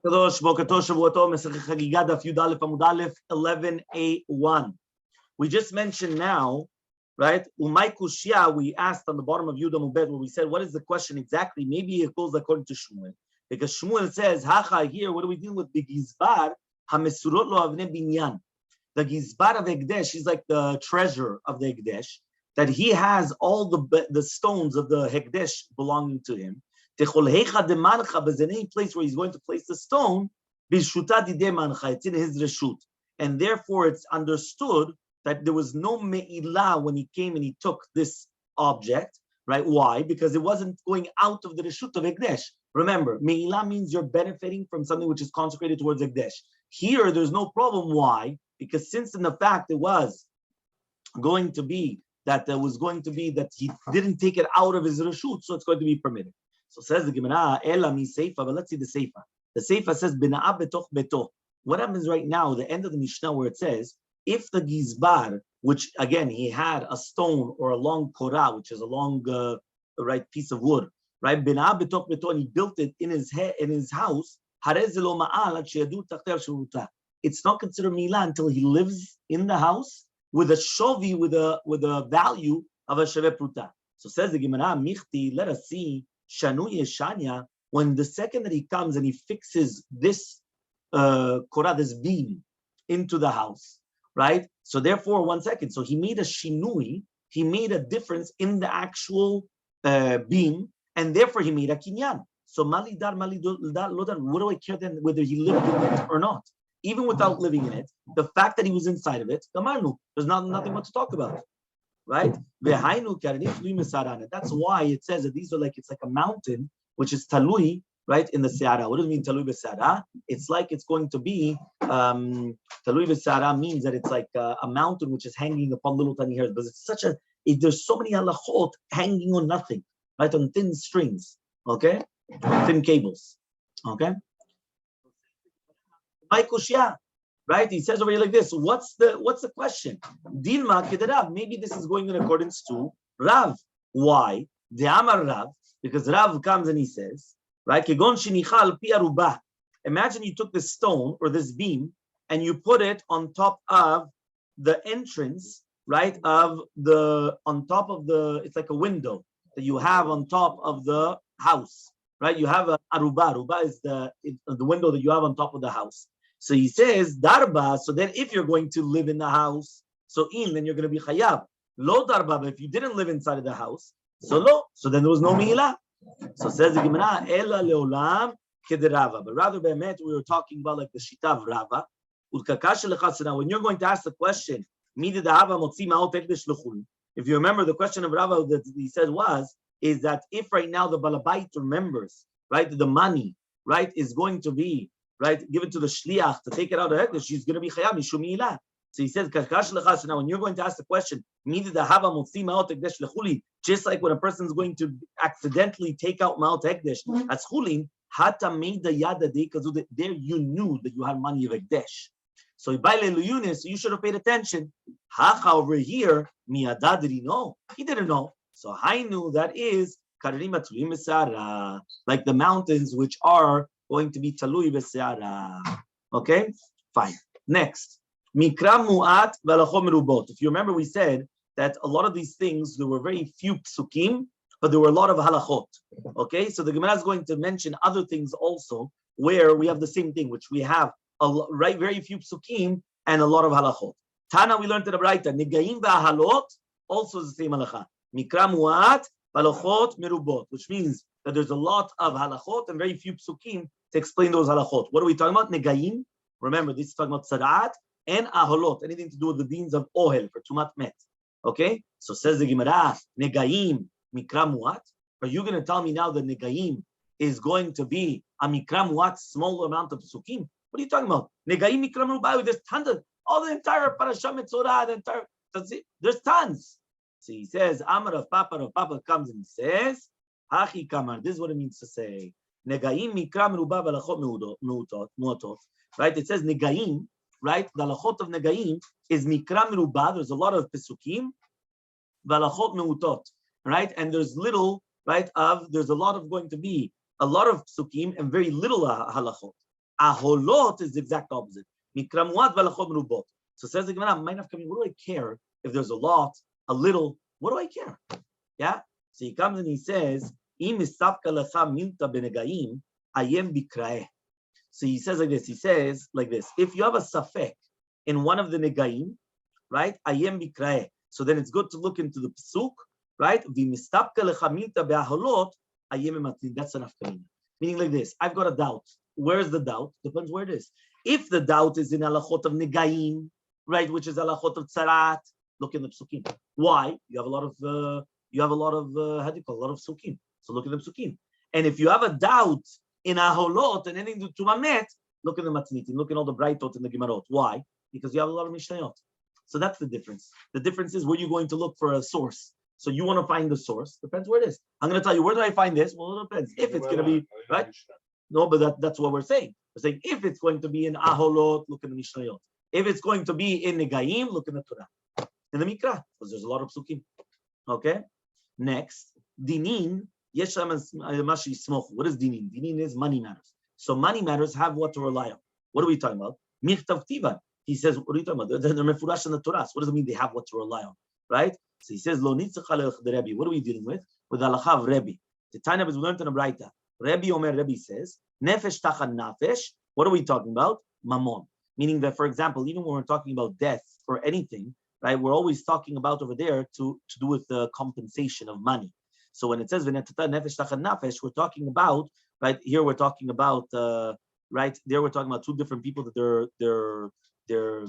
Kadosh, Bokato, Shavuoto, Masechet Chagigah Daf Yud 11a1. We just mentioned now, right? Umay Kushya, we asked on the bottom of Yudah Mubed, where we said, what is the question exactly? Maybe it goes according to Shmuel. Because Shmuel says, Hacha, here, what are we dealing with? B'gizbar, HaMesurot lo avnei binyan. The Gizbar of Egdesh is like the treasure of the Egdesh, that he has all the stones of the Hegdesh belonging to him. There's any place where he's going to place the stone, it's in his reshut. And therefore it's understood that there was no me'ilah when he came and he took this object, right? Why? Because it wasn't going out of the reshut of Hegdesh. Remember, me'ilah means you're benefiting from something which is consecrated towards Hegdesh. Here, there's no problem. Why? Because since in the fact it was going to be that he didn't take it out of his reshut, so it's going to be permitted. So says the Gemara, Ela mi seifa, but let's see the seifa. The seifa says, Bina'a betoch beto. What happens right now, the end of the Mishnah where it says, if the Gizbar, which again, he had a stone or a long korah, which is a long right piece of wood, right? Bina'a betoch beto, and he built it in his house, it's not considered milah until he lives in the house with a shovi, with a value of a sheve pruta. So says the Gemara, Michti, let us see, Shanu Yeshanya, when the second that he comes and he fixes this korah, this beam, into the house, right? So therefore, 1 second. So he made a shinui, he made a difference in the actual beam, and therefore he made a kinyan. So malidar, lodar, what do I care then whether he lived in it or not? Even without living in it, the fact that he was inside of it, there's nothing much to talk about. Right? That's why it says that these are it's like a mountain, which is talui, right, in the seara. What does it mean talui b'seara? It's like it's going to be, talui b'seara means that it's like a mountain which is hanging upon little tiny hairs, but it's there's so many halachot hanging on nothing, right, on thin strings, okay, thin cables, okay? Right? He says over here like this. What's the question? Dilma kederav. Maybe this is going in accordance to Rav. Why? The Amar Rav, because Rav comes and he says, right? Kegon shinichal pi arubah. Imagine you took this stone or this beam and you put it on top of the entrance, right? On top of it's like a window that you have on top of the house, right? You have a arubah. Arubah is the window that you have on top of the house. So he says, darba, so then if you're going to live in the house, then you're going to be chayav. Lo darba, but if you didn't live inside of the house, so then there was no mi'ilah. So says the Gemara, ela leolam kederava. But rather, be'emet, we were talking about like the shita of Rava. So now when you're going to ask the question, if you remember the question of Rava that he said is that if right now the balabait remembers, right, the money, right, is going to be, right, give it to the shliach to take it out of Hekdesh, she's going to be chayav mishum mi'ilah. So he says, so now when you're going to ask the question, just like when a person is going to accidentally take out Ma'ot Hekdesh, as chulin, hata made the yada because there you knew that you had money of Hekdesh. So you should have paid attention. Hacha over here, miyada, did he know? He didn't know. So I knew that is like the mountains which are going to be talui b'seara. Okay, fine. Next, mikra mu'at v'alachot merubot. If you remember, we said that a lot of these things, there were very few psukim, but there were a lot of halachot. Okay, so the Gemara is going to mention other things also where we have the same thing, which we have very few psukim and a lot of halachot. Tana, we learned in the Braita, negaim v'ahalot also is the same halacha. Mikra mu'at v'alachot merubot, which means that there's a lot of halachot and very few psukim to explain those halachot. What are we talking about? Negaim. Remember, this is talking about tzaraat and aholot, anything to do with the beans of ohel for tumat met. Okay? So says the Gemara, negaim mikra muat. Are you going to tell me now that negaim is going to be a mikra muat, small amount of psukim? What are you talking about? Negaim mikra muat. There's tons of the entire parasha metzorah, there's tons. So he says, Amar of Papa comes and says, Hachi kamar. This is what it means to say. Negaim mikra meruba v'alachot mu'atot. Right? It says negaim, right? The halachot of negaim is mikra meruba. There's a lot of pesukim, v'alachot mu'atot. Right? And there's little, right? There's a lot of going to be a lot of pesukim and very little halachot. Aholot is the exact opposite. Mikra mu'at v'alachot merubot. So says the Gemara, what do I care if there's a lot, a little? What do I care? Yeah. So he comes and he says, Im istafka lecha milta benegaim ayem bikraeh. So he says like this. He says like this. If you have a safek in one of the negaim, right? Ayem bikraeh. So then it's good to look into the pasuk, right? V'mistafka lecha milta be'aholot ayem ematin. That's enough. Meaning like this. I've got a doubt. Where's the doubt? Depends where it is. If the doubt is in halachot of negaim, right, which is halachot of tzarat, look in the psukim. Why? You have a lot of how do you call, a lot of psukim. So look at the psukim. And if you have a doubt in aholot and anything to mamet, look in the matnitim, look in all the brightot and the gemarot. Why? Because you have a lot of mishnayot. So that's the difference. The difference is where you're going to look for a source. So you want to find the source. Depends where it is. I'm going to tell you, where do I find this? Well, it depends. If it's going to be, right? No, but that's what we're saying. We're saying if it's going to be in aholot, look in the mishnayot. If it's going to be in negaim, look in the Torah. In the mikra, because there's a lot of psukim. Okay? Next, dinin, yesh mashi smoch. What is dinin? Dinin is money matters. So money matters have what to rely on. What are we talking about? Michtav tivan. He says, what are you talking about? They're mefurash in the Torah. So what does it mean they have what to rely on? Right? So he says, lo nitzach Rebbe. What are we dealing with? With halacha of Rebbe. The time is we learned in a Braita. Rebbe says, nefesh tachan nafesh. What are we talking about? Mammon. Meaning that, for example, even when we're talking about death or anything, right, we're always talking about over there to do with the compensation of money. So when it says v'netata nefesh tachan nafesh, we're talking about, right, here we're talking about, right, there we're talking about two different people that they're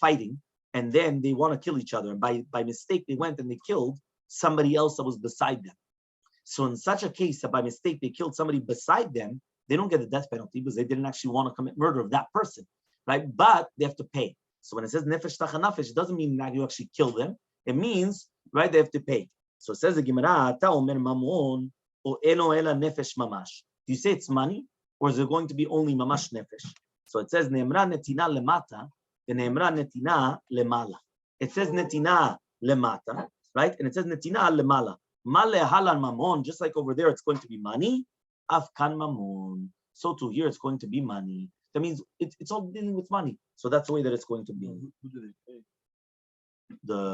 fighting, and then they want to kill each other. And by mistake, they went and they killed somebody else that was beside them. So in such a case that by mistake they killed somebody beside them, they don't get the death penalty because they didn't actually want to commit murder of that person, right? But they have to pay. So when it says nefesh tachan nafesh, it doesn't mean that you actually kill them. It means, right, they have to pay. So it says the Gemara, ta omer mamon o eno ela nefesh mamash. Do you say it's money, or is it going to be only mamash nefesh? So it says neemra netina lemata, and neemra netina lemala. It says netina lemata, right? And it says netina lemala. Male halan mamon, just like over there, it's going to be money. Afkan mamon. So to here, it's going to be money. That means it's all dealing with money. So that's the way that it's going to be. Who do they pay?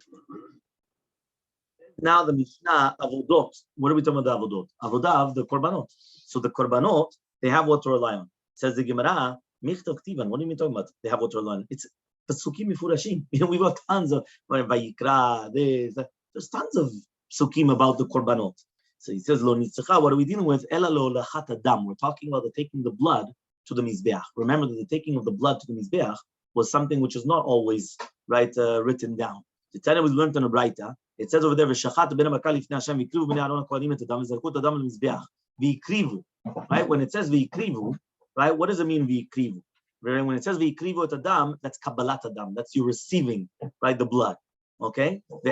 Now the Mishnah avodot. What are we talking about? The avodot. Avodav, the korbanot. So the korbanot, they have what to rely on. Says the Gemara, michtav ktivan. What are you talking about? They have what to rely on. It's pesukim mifurashim. We've got tons of vayikra. There's tons of psukim about the korbanot. So he says, lo nitzacha. What are we dealing with? Ela lo lachat adam. We're talking about the taking the blood to the mizbeach. Remember that the taking of the blood to the mizbeach was something which is not always written down. The Tanya was learned in a Braita. It says over there, "V'shachat ben hamakal lifnei Hashem v'ikrivu bnei Aaron hakohanim et adam v'zarku et adam l'mizbeach v'ikrivu." Right? When it says v'ikrivu, right? What does it mean v'ikrivu? When it says v'ikrivu et adam, that's kabbalat adam. That's you receiving, right, the blood. Okay. So the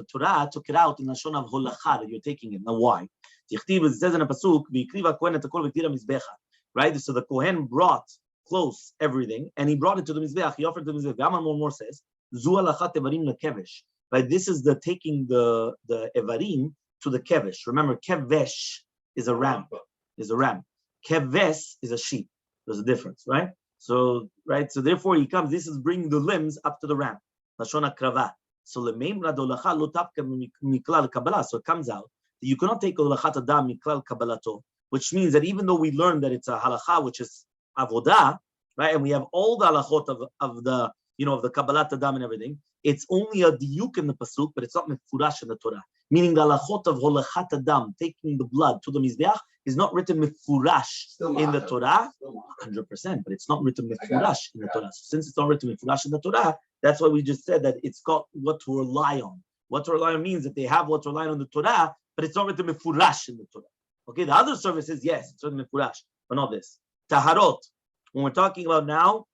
Torah took it out in lashon of holacha that you're taking it. Now why? It says in a pasuk, "V'ikriva kohen et hakol v'tira mizbecha." Right. So the kohen brought close everything, and he brought it to the mizbeach. He offered to the mizbeach. Gaman more says, "Zu halachat evarim lekevesh." Right. This is the taking the evarim to the kevesh. Remember, kevesh is a ram. Keves is a sheep. There's a difference, right? So, right. So therefore, he comes. This is bringing the limbs up to the ram. Lashon hakrava. So lemeimra dolacha lo tapka miklal kabbalah. So it comes out that you cannot take olachat adam miklal kabbalato, which means that even though we learned that it's a halacha, which is avodah, right, and we have all the halachot of the of the kabbalat adam and everything, it's only a diuk in the pasuk, but it's not mefurash in the Torah. Meaning the halachot of holachat adam, taking the blood to the mizbeach, is not written mefurash in the Torah, 100%, but it's not written mefurash in the Torah. So since it's not written mefurash in the Torah, that's why we just said that it's got what to rely on. What to rely on means that they have what to rely on the Torah, but it's not written mefurash in the Torah. Okay, the other services, yes, it's written mefurash, but not this. Taharot. When we're talking about now,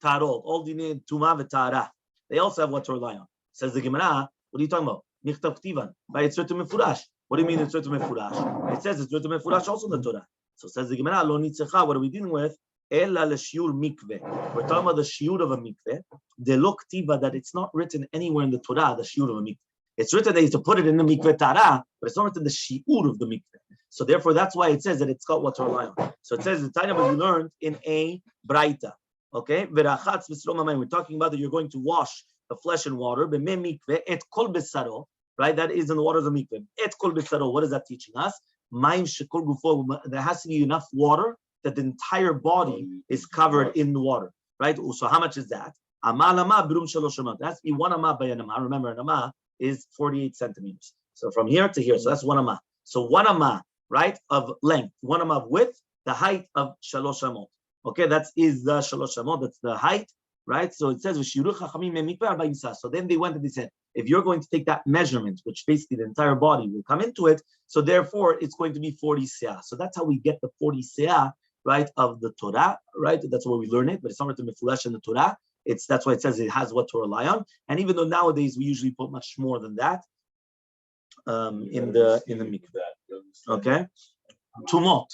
Taharot, all dinei tumah v'tahara, they also have what to rely on. Says the Gemara, what are you talking about? Nichtav ktivan. Right, it's written mefurash. What do you mean it's written mefurash? It says it's written mefurash also in the Torah. So says the Gemara, lo nitzecha. What are we dealing with? Ella l'shiur mikveh. We're talking about the shiur of a mikveh. The lo ktiva, that it's not written anywhere in the Torah, the shiur of a mikveh. It's written that you have to put it in the mikveh tara, but it's not written the shiur of the mikveh. So therefore, that's why it says that it's got what to rely on. So it says the Tanya we learned in a braita. Okay, we're talking about that you're going to wash the flesh and water. Et kol besaro, right? That is in the waters of mikveh. Et kol besaro. What is that teaching us? There has to be enough water that the entire body is covered in the water, right? So how much is that? It has to be 1 amah by an amah. Remember, an amah is 48 centimeters. So from here to here, so that's 1 amah. So 1 amah, right, of length, 1 amah of width, the height of shalosh amot. Okay, that is the shalosh amot. That's the height, right? So it says, so then they went and they said, if you're going to take that measurement, which basically the entire body will come into it, so therefore it's going to be 40 seah. So that's how we get the 40 seah, right, of the Torah, right? That's where we learn it, but it's not written mefulash in the Torah. That's why it says it has what to rely on. And even though nowadays we usually put much more than that in the mikveh. Okay, tumot,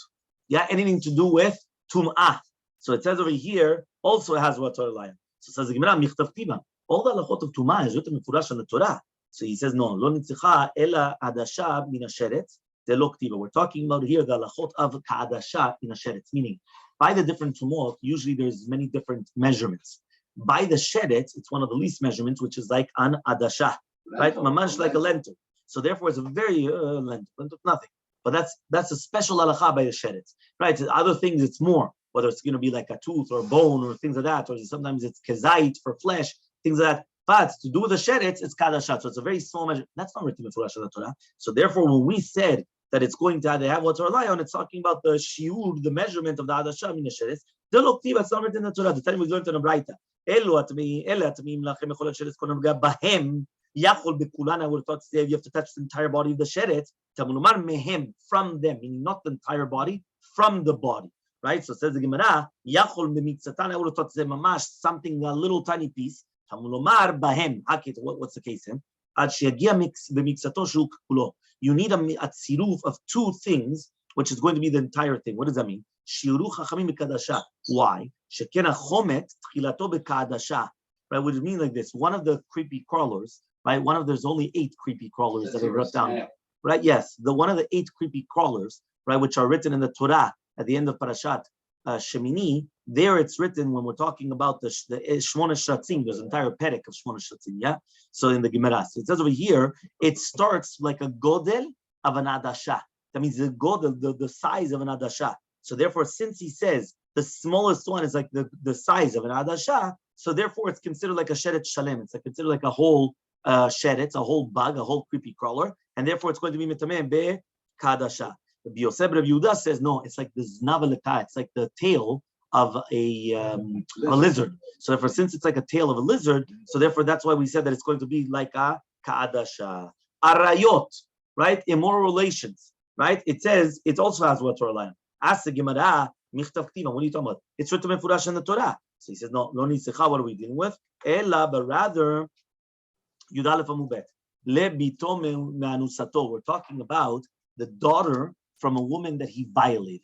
yeah, anything to do with tum'ah. So it says over here also has what to rely on. So it says the Gemara michtav tiva. All the halachot of tum'ah is written mefurash in the Torah. So he says no, lo nitzicha ela adasha min hasheret delok tiva. We're talking about here the halachot of ka'adasha in hasheret, meaning by the different tumot, usually there's many different measurements. By the sheret, it's one of the least measurements, which is like an adasha, right? Mamash like a lentil. So therefore, it's a very lentil, nothing. But that's a special halacha by the sheret, right? Other things, it's more, whether it's going to be like a tooth or a bone or things like that, or sometimes it's kezait for flesh, things like that. But to do with the sheret, it's kadashat. So it's a very small measure. That's not written in the Torah. So therefore, when we said that it's going to have what to rely on, it's talking about the shiur, the measurement of the adasha min sheret. The loktiv, it's not written in the Torah. The time we learned in a braita. Elu atmim lachem echol sheret kolam bahem yachol bekulana. I would have thought today you have to touch the entire body of the sheret. Tamulumar mehem, from them, meaning not the entire body, from the body, right? So it says the Gemara yachol b'mitzatan. I would have thought today mamash something, a little tiny piece. Tamulumar bahem. What's the case in? Ad sheyagia b'mitzato shu kulo. You need a tziruf of 2 things, which is going to be the entire thing. What does that mean? Shiuru chachamim b'kadasha. Why? Shekena chomet tchilato b'kadasha. Right? What does it mean like this? One of the creepy crawlers, right? There's only 8 creepy crawlers that are brought down. Right? Yes, one of the 8 creepy crawlers, right, which are written in the Torah at the end of Parashat Shemini. There it's written when we're talking about the Shmona Shatzim. There's an entire perek of Shmona Shatzim. Yeah. So in the Gemara, so it says over here, it starts like a godel of an adasha. That means the godel, the size of an adasha. So therefore, since he says the smallest one is like the size of an adasha, so therefore it's considered like a sheret shalem. It's considered like a whole sheret, a whole bug, a whole creepy crawler, and therefore it's going to be mitameh be kadasha. The Yosef Rabbi Yehuda says no, it's like the znavaleka, it's like the tail of a lizard. So therefore, since it's like a tail of a lizard, so therefore that's why we said that it's going to be like a kadasha. Arayot, right? Immoral relations, right? It says it also has what to rely on. Ask the Gemara, michtav ktiva. What are you talking about? It's written mefurash in the Torah. So he says no, lo nitzicha. What are we dealing with? Ela, but rather Yudalef Amubet. Le bito me'anusato. We're talking about the daughter from a woman that he violated.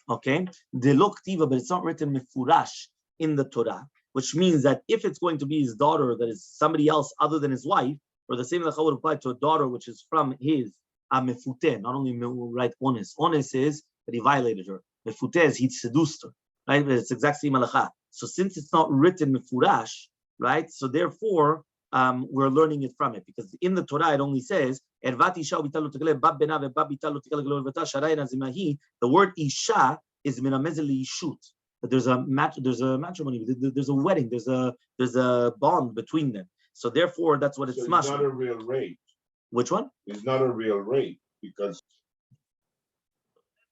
Okay? De lo ktiva, but it's not written mefurash in the Torah, which means that if it's going to be his daughter that is somebody else other than his wife, or the same lacha would apply to a daughter which is from his mefuteh, not only right ones. Ones is that he violated her. Mefuteh is he seduced her, right? But it's exactly same halacha. So since it's not written mefurash, right? So therefore, we're learning it from it, because in the Torah it only says the word isha is minamezeli ishut. There's a matrimony, there's a wedding, there's a bond between them. So therefore, that's what it's. So it's not a real rape. Which one? It's not a real rape because.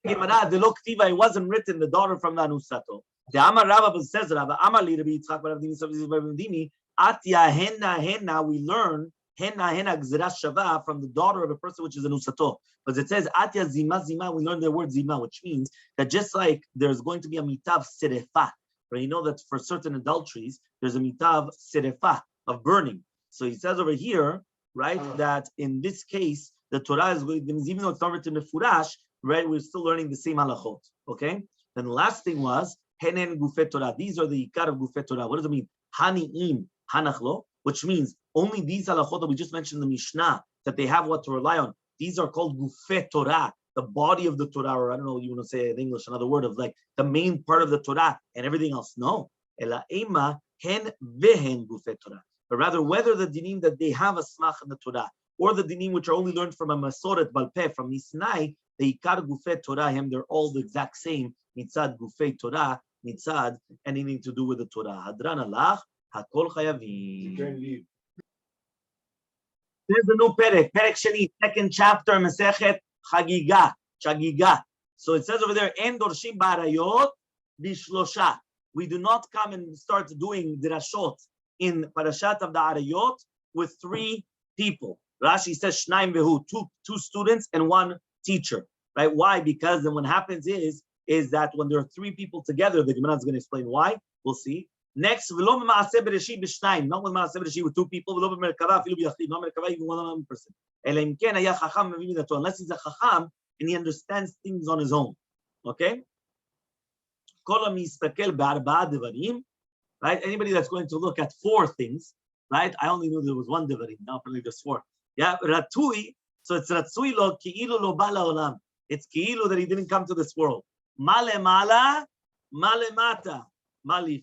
It wasn't written the daughter from the anusato. The Amar Rabba says Rabba Amar li Rabbi Yitzchak bar Avdimi Atya henna we learn henna gzera shava from the daughter of a person which is an usato. Because it says Atya zima, we learn the word zima, which means that just like there's going to be a mitav serefa, right? You know that for certain adulteries, there's a mitav serefa of burning. So he says over here, right, that in this case, the Torah is going, even though it's not written in Furash, right, we're still learning the same halachot. Okay? Then the last thing was Henen Gufet Torah. These are the Ikar of Gufet Torah. What does it mean? Hani'im Hanachlo, which means only these halachot that we just mentioned in the Mishnah, that they have what to rely on. These are called gufei Torah, the body of the Torah, or I don't know what you want to say in English, another word of like the main part of the Torah, and everything else. No. Ela ema hen vehen gufei Torah. But rather, whether the dinim that they have a smach in the Torah, or the dinim which are only learned from a masoret balpeh, from Nisnai, the ikar gufei Torah, they're all the exact same. Mitzad gufei Torah, mitzad, anything to do with the Torah. Hadran alach, hakol chayavim. You can leave. There's the new perek, perek sheni, second chapter, Masechet Chagigah. So it says over there, en dorshim ba'arayot bishlosha. We do not come and start doing drashot in parashat of the arayot with 3 people. Rashi says shnaim vehu, two students and 1 teacher. Right? Why? Because then what happens is that when there are 3 people together, the Gemara is going to explain why. We'll see. Next, v'lo b'maaseh bereshit b'shnayim, not with maaseh bereshit with 2 people, v'lo b'merkava afilu b'yachid, not merkava even 1 person. Ela im ken haya chacham mevim midato, unless he's a chacham and he understands things on his own. Okay? Kol hamistakel be'arba'a devarim, right? Anybody that's going to look at 4 things, right? I only knew there was 1 devarim, now apparently there's 4. Yeah, ratui, so it's ratsui lo ki'ilu lo ba la'olam. It's ki'ilu that he didn't come to this world. Male mala, male mata. What's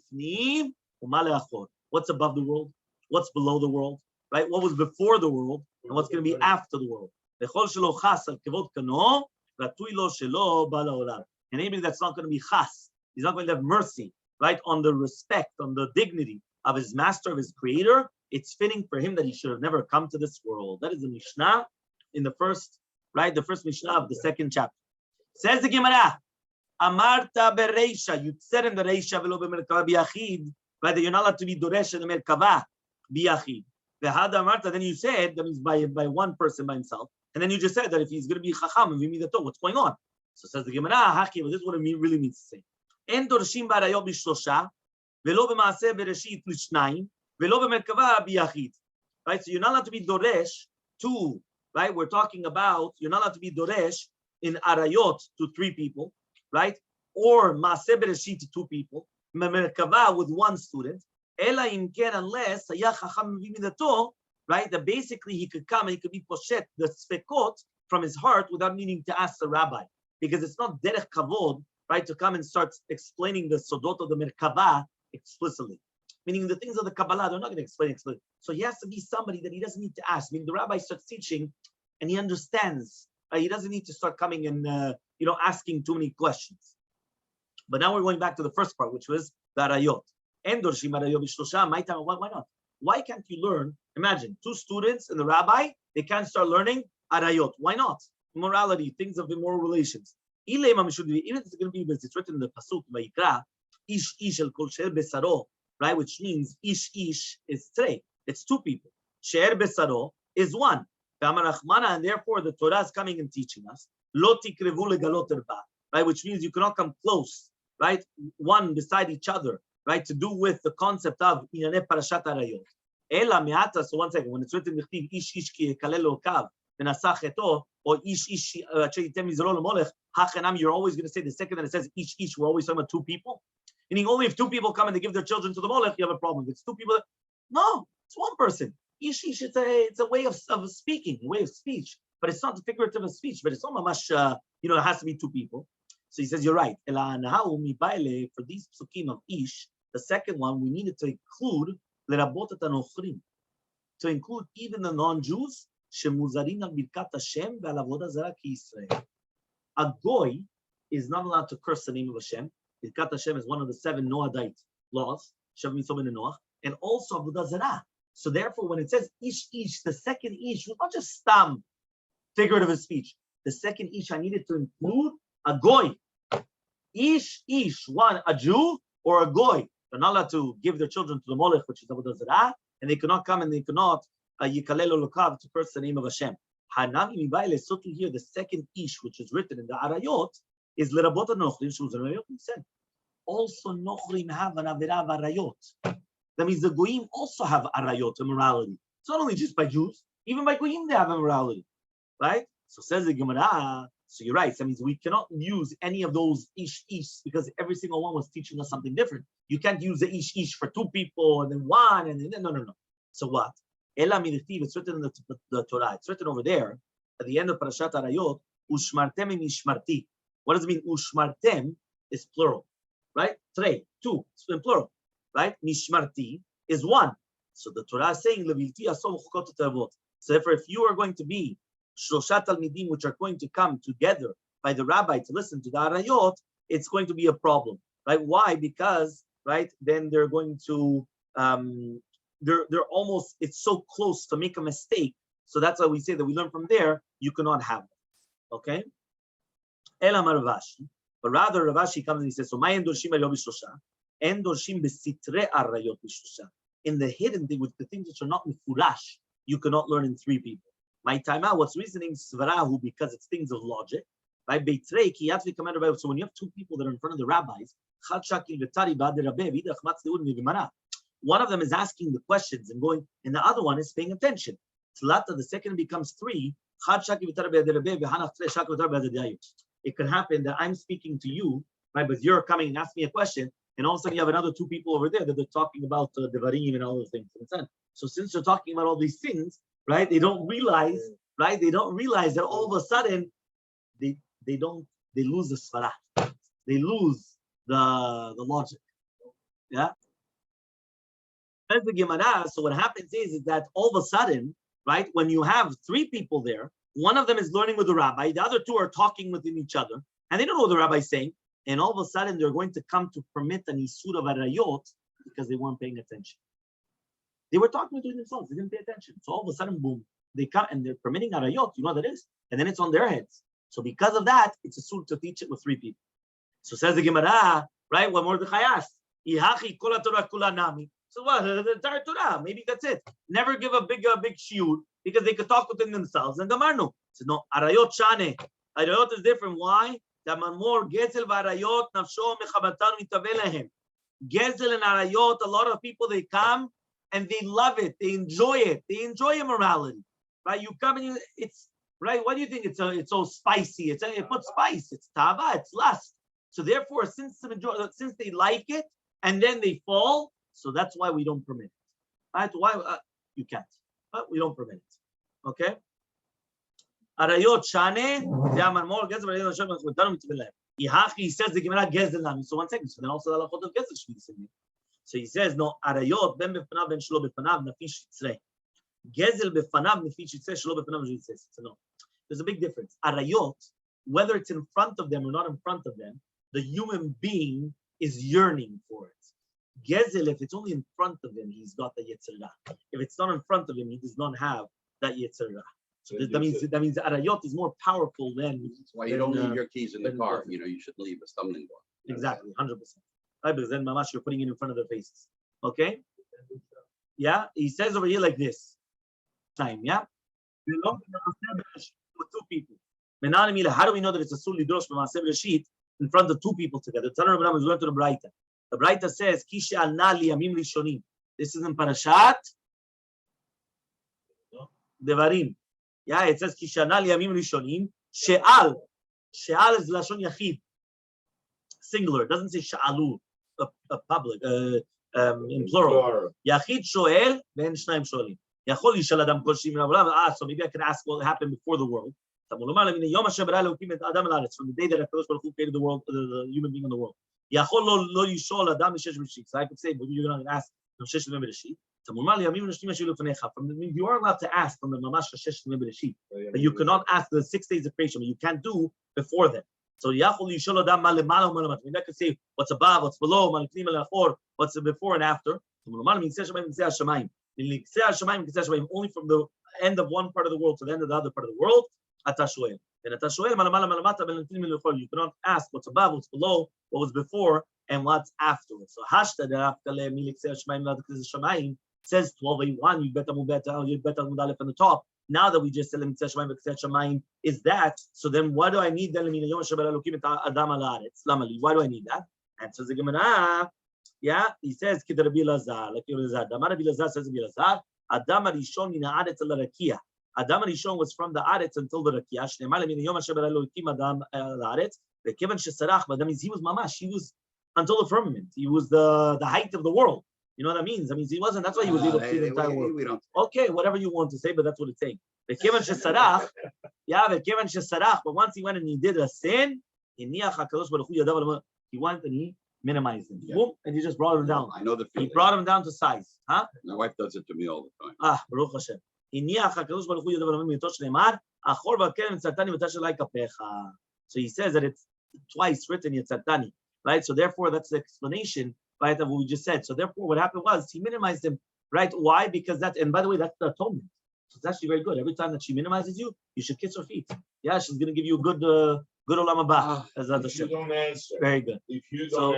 above the world? What's below the world? Right? What was before the world and what's going to be after the world? And anybody that's not going to be chas, he's not going to have mercy, right, on the respect, on the dignity of his master, of his creator, it's fitting for him that he should have never come to this world. That is the Mishnah in the first, right, the first Mishnah of the 2nd chapter. Says the Gemara, Amarta bereisha, you said in the reisha velo b'merkava biyachid, right, that you're not allowed to be doresh in the merkava biyachid. V'hada amarta, then you said that means by 1 person by himself, and then you just said that if he's going to be chacham and v'midato, what's going on? So says the Gemara, haki, well, this is what it really means to say. En dorshim b'arayot b'shlosha, velo b'maaseh bereshit l'shnayim, velo b'merkava biyachid. Right, so you're not allowed to be doresh 2, right? We're talking about you're not allowed to be doresh in arayot to 3 people. Right? Or Maaseh Bereshit to 2 people, Merkava with 1 student, Ela im ken, unless haya chacham mevim midato, right? That basically he could come and he could be poshet the spekot from his heart without needing to ask the rabbi, because it's not derech kavod, right, to come and start explaining the sodot of the Merkava explicitly. Meaning the things of the Kabbalah, they're not going to explain explicitly. So he has to be somebody that he doesn't need to ask. Meaning the rabbi starts teaching and he understands. He doesn't need to start coming and asking too many questions. But now we're going back to the first part, which was the arayot. Why not? Why can't you learn? Imagine 2 students and the rabbi, they can't start learning arayot. Why not? Morality, things of immoral relations. Even if it's going to be, it's written in the pasuk Vayikra, ish ish el kol she'er besaro, right? Which means ish ish is 3. It's 2 people. She'er besaro is 1. And therefore the Torah is coming and teaching us, right? Which means you cannot come close, right? 1 beside each other, right? To do with the concept of Inyanei Parashat Arayot. Ela me'ata, so 1 second, when it's written ish ish ki yekalel lokav v'nasach eto, or ish ish yitem mizro l'molech, hachenam, you're always going to say the second that it says ish ish, we're always talking about 2 people. Meaning only if 2 people come and they give their children to the molech, you have a problem. If it's 2 people, no, it's 1 person. Ish ish, it's a way of speaking, a way of speech, but it's not a figurative of speech. But it's not much, it has to be 2 people. So he says, you're right. For these psukim of ish, the second one, we needed to include to include even the non-Jews. A goy is not allowed to curse the name of Hashem. Birkat Hashem is one of the 7 Noahide laws, and also avodah zarah. So therefore, when it says ish ish, the second ish was not just stam, figurative of speech. The second ish, I needed to include a goy. Ish ish, 1, a Jew or a goy. They're not allowed to give their children to the molech, which is avodah zarah, and they cannot come and they cannot yikalel olokav to curse the name of Hashem. Hanami mibayle, so to hear the second ish, which is written in the arayot, is lerabot nochrim shuz arayot. Also, nochrim have an avera of arayot. That means the goyim also have arayot, immorality. It's not only just by Jews, even by goyim they have immorality, right? So says the Gemara. So you're right. That means we cannot use any of those ish ish because every single one was teaching us something different. You can't use the ish ish for 2 people and then 1 and then no. So what? Ela milchtiv, it's written in the Torah. It's written over there at the end of Parashat Arayot. Ushmartem mishmarti. What does it mean? Ushmartem is plural, right? Trei, two, it's in plural, right? Mishmarti is one. So the Torah is saying, so therefore, if you are going to be Shloshat Talmidim, which are going to come together by the rabbi to listen to the Arayot, it's going to be a problem, right? Why? Because, right, then they're going to, they're almost, it's so close to make a mistake. So that's why we say that we learn from there, you cannot have it, okay? Ela Ravashi, but rather Ravashi comes and he says, so my endorshim arayot b'shlosha, endorshim b'sitre arayot b'shlosha. In the hidden thing, with the things which are not mifurash, you cannot learn in three people. My time out, what's reasoning svarahu, because it's things of logic, right? So when you have two people that are in front of the rabbis, one of them is asking the questions and going, and the other one is paying attention. The second becomes three. It could happen that I'm speaking to you, right? But you're coming and asking me a question, and all of a sudden you have another two people over there that they're talking about devarim and all those things. So since they're talking about all these things, right? They don't realize, right? They don't realize that all of a sudden they lose the svara, they lose the logic. Yeah. So what happens is that all of a sudden, right, when you have three people there, one of them is learning with the rabbi, the other two are talking within each other, and they don't know what the rabbi is saying, and all of a sudden they're going to come to permit an isur of arayot because they weren't paying attention. They were talking between themselves, they didn't pay attention. So all of a sudden, boom, they come and they're permitting arayot, you know what that is? And then it's on their heads. So because of that, it's a sur to teach it with three people. So says the Gemara, right, what Mordechai asked, Ihachi kol haTorah kula nami. So what? The entire Torah, maybe that's it. Never give a big shiur because they could talk within themselves. And Gamarnu. So no, arayot shane. Arayot is different. Why? More gezel v'arayot nafsho mechabatan mitavelehem. Gezel and arayot, a lot of people, they come and they love it. They enjoy it. They enjoy immorality. Right? You come and it's, right? What do you think? It's so spicy. It puts spice. It's tava. It's lust. So therefore, since they like it and then they fall, so that's why we don't permit it. Right? Why you can't? But we don't permit it. Okay. Arayot shane. He says the Gemara gezel nami. So one second. So then also the halachot of gezel should be the same. So he says no. Arayot ben befanav ben shlo befanav nafish yitzrei. Gezel befanav nafish yitzrei shlo befanav yitzrei. So no. There's a big difference. Arayot, whether it's in front of them or not in front of them, the human being is yearning for it. Gezel, if it's only in front of him, he's got the Yetzirah. If it's not in front of him, he does not have that Yetzirah. So that means the Arayot is more powerful than. That's why you don't leave your keys in the car. You know, you should leave a stumbling block. Exactly, 100%. Right, because then mamash, you're putting it in front of their faces. Okay? Yeah, he says over here like this. Time, yeah? With two people. How do we know that it's a sul lidrosh b'maaseh b'reshit in front of two people together? Tell Rabbi is going to the Braita. The Braita says, Kisha al-na liyamim rishonim. This is in Parashat Devarim. Yeah, it says, Kisha al-na liyamim rishonim. She'al. She'al is lashon yachid. Singular. It doesn't say sha'alu, a public, in plural. Yachid sho'el, ben shnaim sho'elim. Yachol yishal adam kol shim rabalav. So maybe I can ask what happened before the world. From the day that HaKadosh Baruch Hu created the world, the human being in the world. So I could say, but you're going to ask you are allowed to ask from the Mamash Shesh Bereshit, but you cannot ask the 6 days of creation, but you can't do before that. So I could say what's above, what's below, what's before and after. Only from the end of one part of the world to the end of the other part of the world. You cannot ask what's above, what's below, what was before, and what's afterwards. So Hashta says 12:1. You better move better on the top. Now that we just said is that, so then why do I need that? Why do I need that? And so the Gemara, yeah, he says Rabbi Lazar, like Rabbi Lazar says Rabbi Lazar, Adam Arishon min haaretz al rakia. Adam Arishon was from the Aretz until the Rakia. Shneimar min yom asher bara Elokim Adam Aretz. Vekevan shesarach, but that means he was mamash. He was until the firmament. He was the height of the world. You know what that means? That means he wasn't. That's why he was able to see the entire world. We don't. Okay, whatever you want to say, but that's what it's saying. The Kivan Shesarach, yeah, the Kivan Shesarach. But once he went and he did a sin, he went and he minimized him. Boom, and he just brought him down. I know the He feeling. brought him down to size. Huh? My wife does it to me all the time. Baruch Hashem. So he says that it's twice written Yetzatani, right? So therefore, that's the explanation, right, of what we just said. So therefore, what happened was he minimized him, right? Why? Because that, and by the way, that's the atonement. So it's actually very good. Every time that she minimizes you, you should kiss her feet. Yeah, she's going to give you a good olam haba as If you don't answer, Very good. if you So- don't